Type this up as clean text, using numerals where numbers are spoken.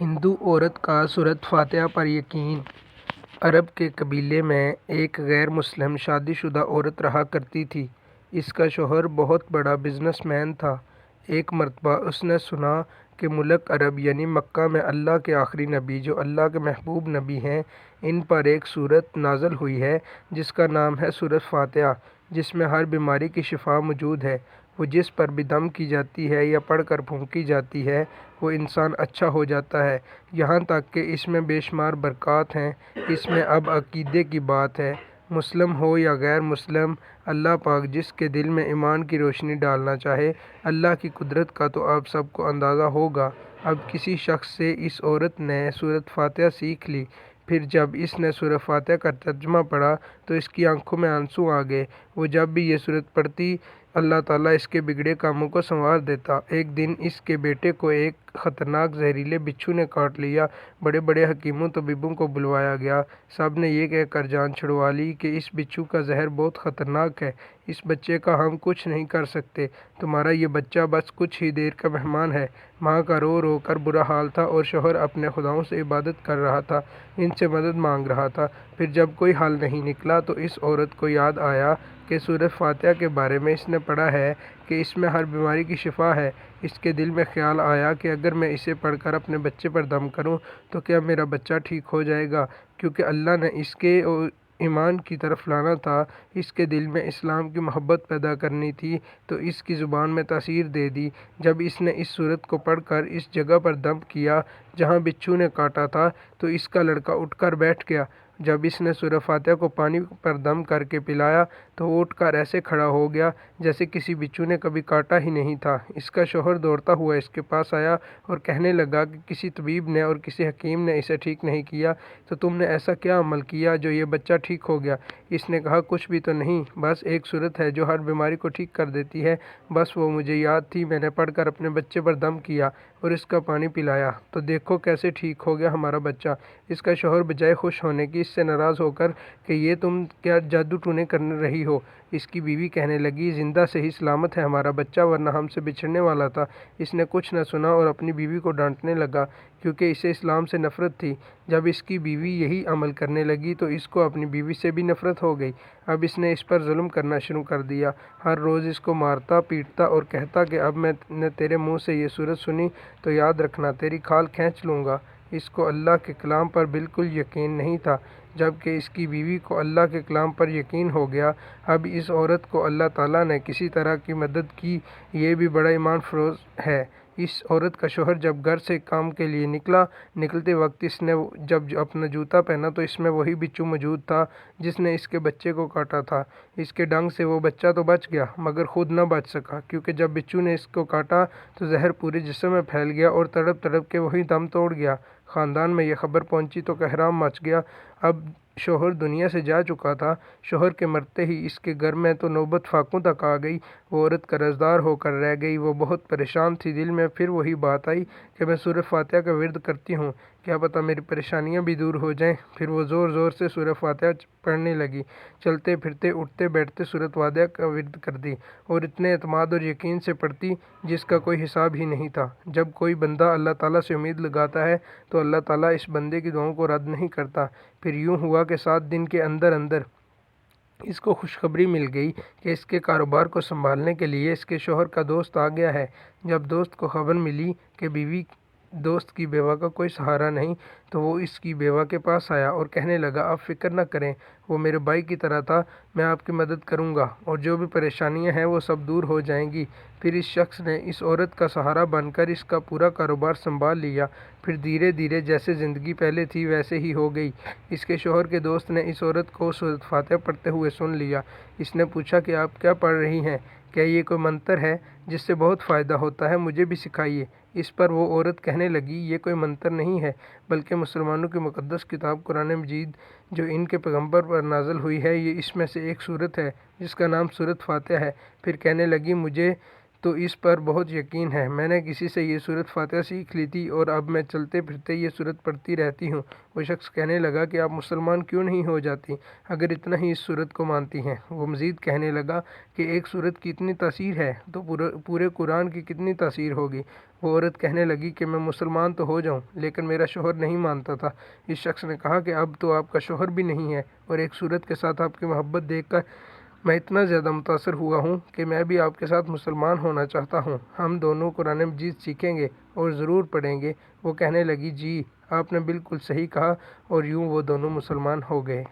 ہندو عورت کا سورۃ فاتحہ پر یقین۔ عرب کے قبیلے میں ایک غیر مسلم شادی شدہ عورت رہا کرتی تھی۔ اس کا شوہر بہت بڑا بزنس مین تھا۔ ایک مرتبہ اس نے سنا کہ ملک عرب یعنی مکہ میں اللہ کے آخری نبی جو اللہ کے محبوب نبی ہیں، ان پر ایک سورت نازل ہوئی ہے جس کا نام ہے سورۃ فاتحہ، جس میں ہر بیماری کی شفا موجود ہے۔ وہ جس پر بھی دم کی جاتی ہے یا پڑھ کر پھونکی جاتی ہے وہ انسان اچھا ہو جاتا ہے، یہاں تک کہ اس میں بے شمار برکات ہیں۔ اس میں اب عقیدے کی بات ہے، مسلم ہو یا غیر مسلم، اللہ پاک جس کے دل میں ایمان کی روشنی ڈالنا چاہے۔ اللہ کی قدرت کا تو آپ سب کو اندازہ ہوگا۔ اب کسی شخص سے اس عورت نے سورۃ فاتحہ سیکھ لی، پھر جب اس نے سورۃ فاتحہ کا ترجمہ پڑھا تو اس کی آنکھوں میں آنسو آ گئے۔ وہ جب بھی یہ سورت پڑھتی اللہ تعالیٰ اس کے بگڑے کاموں کو سنوار دیتا۔ ایک دن اس کے بیٹے کو ایک خطرناک زہریلے بچھو نے کاٹ لیا۔ بڑے بڑے حکیموں طبیبوں کو بلوایا گیا، سب نے یہ کہہ کر جان چھڑوا لی کہ اس بچھو کا زہر بہت خطرناک ہے، اس بچے کا ہم کچھ نہیں کر سکتے، تمہارا یہ بچہ بس کچھ ہی دیر کا مہمان ہے۔ ماں کا رو رو کر برا حال تھا اور شوہر اپنے خداؤں سے عبادت کر رہا تھا، ان سے مدد مانگ رہا تھا۔ پھر جب کوئی حل نہیں نکلا تو اس عورت کو یاد آیا کہ سورۃ فاتحہ کے بارے میں اس نے پڑھا ہے کہ اس میں ہر بیماری کی شفا ہے۔ اس کے دل میں خیال آیا کہ اگر میں اسے پڑھ کر اپنے بچے پر دم کروں تو کیا میرا بچہ ٹھیک ہو جائے گا؟ کیونکہ اللہ نے اس کے ایمان کی طرف لانا تھا، اس کے دل میں اسلام کی محبت پیدا کرنی تھی، تو اس کی زبان میں تاثیر دے دی۔ جب اس نے اس سورت کو پڑھ کر اس جگہ پر دم کیا جہاں بچھو نے کاٹا تھا تو اس کا لڑکا اٹھ کر بیٹھ گیا۔ جب اس نے سورۃ فاتحہ کو پانی پر دم کر کے پلایا تو وہ اٹھ کر ایسے کھڑا ہو گیا جیسے کسی بچھو نے کبھی کاٹا ہی نہیں تھا۔ اس کا شوہر دوڑتا ہوا اس کے پاس آیا اور کہنے لگا کہ کسی طبیب نے اور کسی حکیم نے اسے ٹھیک نہیں کیا، تو تم نے ایسا کیا عمل کیا جو یہ بچہ ٹھیک ہو گیا؟ اس نے کہا کچھ بھی تو نہیں، بس ایک سورت ہے جو ہر بیماری کو ٹھیک کر دیتی ہے، بس وہ مجھے یاد تھی، میں نے پڑھ کر اپنے بچے پر دم کیا اور اس کا پانی پلایا، تو دیکھو کیسے ٹھیک ہو گیا ہمارا بچہ۔ اس کا شوہر بجائے خوش ہونے کی اس سے ناراض ہو کر کہ یہ تم کیا جادو ٹونے کر رہی ہو۔ اس کی بیوی کہنے لگی زندہ صحیح سلامت ہے ہمارا بچہ، ورنہ ہم سے بچھڑنے والا تھا۔ اس نے کچھ نہ سنا اور اپنی بیوی کو ڈانٹنے لگا کیونکہ اسے اسلام سے نفرت تھی۔ جب اس کی بیوی یہی عمل کرنے لگی تو اس کو اپنی بیوی سے بھی نفرت ہو گئی۔ اب اس نے اس پر ظلم کرنا شروع کر دیا، ہر روز اس کو مارتا پیٹتا اور کہتا کہ اب میں نے تیرے منہ سے یہ سورت سنی تو یاد رکھنا تیری کھال کھینچ لوں گا۔ اس کو اللہ کے کلام پر بالکل یقین نہیں تھا، جبکہ اس کی بیوی کو اللہ کے کلام پر یقین ہو گیا۔ اب اس عورت کو اللہ تعالیٰ نے کسی طرح کی مدد کی، یہ بھی بڑا ایمان فروز ہے۔ اس عورت کا شوہر جب گھر سے کام کے لیے نکلا، نکلتے وقت اس نے جب اپنا جوتا پہنا تو اس میں وہی بچھو موجود تھا جس نے اس کے بچے کو کاٹا تھا۔ اس کے ڈنگ سے وہ بچہ تو بچ گیا مگر خود نہ بچ سکا، کیونکہ جب بچھو نے اس کو کاٹا تو زہر پورے جسم میں پھیل گیا اور تڑپ تڑپ کے وہی دم توڑ گیا۔ خاندان میں یہ خبر پہنچی تو کوہرام مچ گیا۔ اب شوہر دنیا سے جا چکا تھا۔ شوہر کے مرتے ہی اس کے گھر میں تو نوبت فاقوں تک آ گئی۔ وہ عورت قرضدار ہو کر رہ گئی۔ وہ بہت پریشان تھی، دل میں پھر وہی بات آئی کہ میں سورۃ فاتحہ کا ورد کرتی ہوں، کیا پتہ میری پریشانیاں بھی دور ہو جائیں۔ پھر وہ زور زور سے سورۃ فاتحہ پڑھنے لگی، چلتے پھرتے اٹھتے بیٹھتے سورۃ فاتحہ کا ورد کرتی اور اتنے اعتماد اور یقین سے پڑھتی جس کا کوئی حساب ہی نہیں تھا۔ جب کوئی بندہ اللہ تعالیٰ سے امید لگاتا ہے تو اللہ تعالیٰ اس بندے کی دعاؤں کو رد نہیں کرتا۔ پھر یوں ہوا کہ 7 دن کے اندر اندر اس کو خوشخبری مل گئی کہ اس کے کاروبار کو سنبھالنے کے لیے اس کے شوہر کا دوست آ گیا ہے۔ جب دوست کو خبر ملی کہ دوست کی بیوہ کا کوئی سہارا نہیں تو وہ اس کی بیوہ کے پاس آیا اور کہنے لگا آپ فکر نہ کریں، وہ میرے بھائی کی طرح تھا، میں آپ کی مدد کروں گا اور جو بھی پریشانیاں ہیں وہ سب دور ہو جائیں گی۔ پھر اس شخص نے اس عورت کا سہارا بن کر اس کا پورا کاروبار سنبھال لیا۔ پھر دھیرے دھیرے جیسے زندگی پہلے تھی ویسے ہی ہو گئی۔ اس کے شوہر کے دوست نے اس عورت کو سورۃ فاتحہ پڑھتے ہوئے سن لیا۔ اس نے پوچھا کہ آپ کیا پڑھ رہی ہیں؟ کیا یہ کوئی منتر ہے جس سے بہت فائدہ ہوتا ہے؟ مجھے بھی سکھائیے۔ اس پر وہ عورت کہنے لگی یہ کوئی منتر نہیں ہے بلکہ مسلمانوں کی مقدس کتاب قرآن مجید جو ان کے پیغمبر پر نازل ہوئی ہے، یہ اس میں سے ایک سورت ہے جس کا نام سورۃ فاتحہ ہے۔ پھر کہنے لگی مجھے تو اس پر بہت یقین ہے۔ میں نے کسی سے یہ سورۃ فاتحہ سیکھ لی تھی اور اب میں چلتے پھرتے یہ سورت پڑھتی رہتی ہوں۔ وہ شخص کہنے لگا کہ آپ مسلمان کیوں نہیں ہو جاتی اگر اتنا ہی اس سورت کو مانتی ہیں؟ وہ مزید کہنے لگا کہ ایک سورت کی اتنی تاثیر ہے تو پورے قرآن کی کتنی تاثیر ہوگی۔ وہ عورت کہنے لگی کہ میں مسلمان تو ہو جاؤں لیکن میرا شوہر نہیں مانتا تھا۔ اس شخص نے کہا کہ اب تو آپ کا شوہر بھی نہیں ہے اور ایک سورت کے ساتھ آپ کی محبت دیکھ کر میں اتنا زیادہ متاثر ہوا ہوں کہ میں بھی آپ کے ساتھ مسلمان ہونا چاہتا ہوں۔ ہم دونوں قرآن مجید سیکھیں گے اور ضرور پڑھیں گے۔ وہ کہنے لگی جی آپ نے بالکل صحیح کہا، اور یوں وہ دونوں مسلمان ہو گئے۔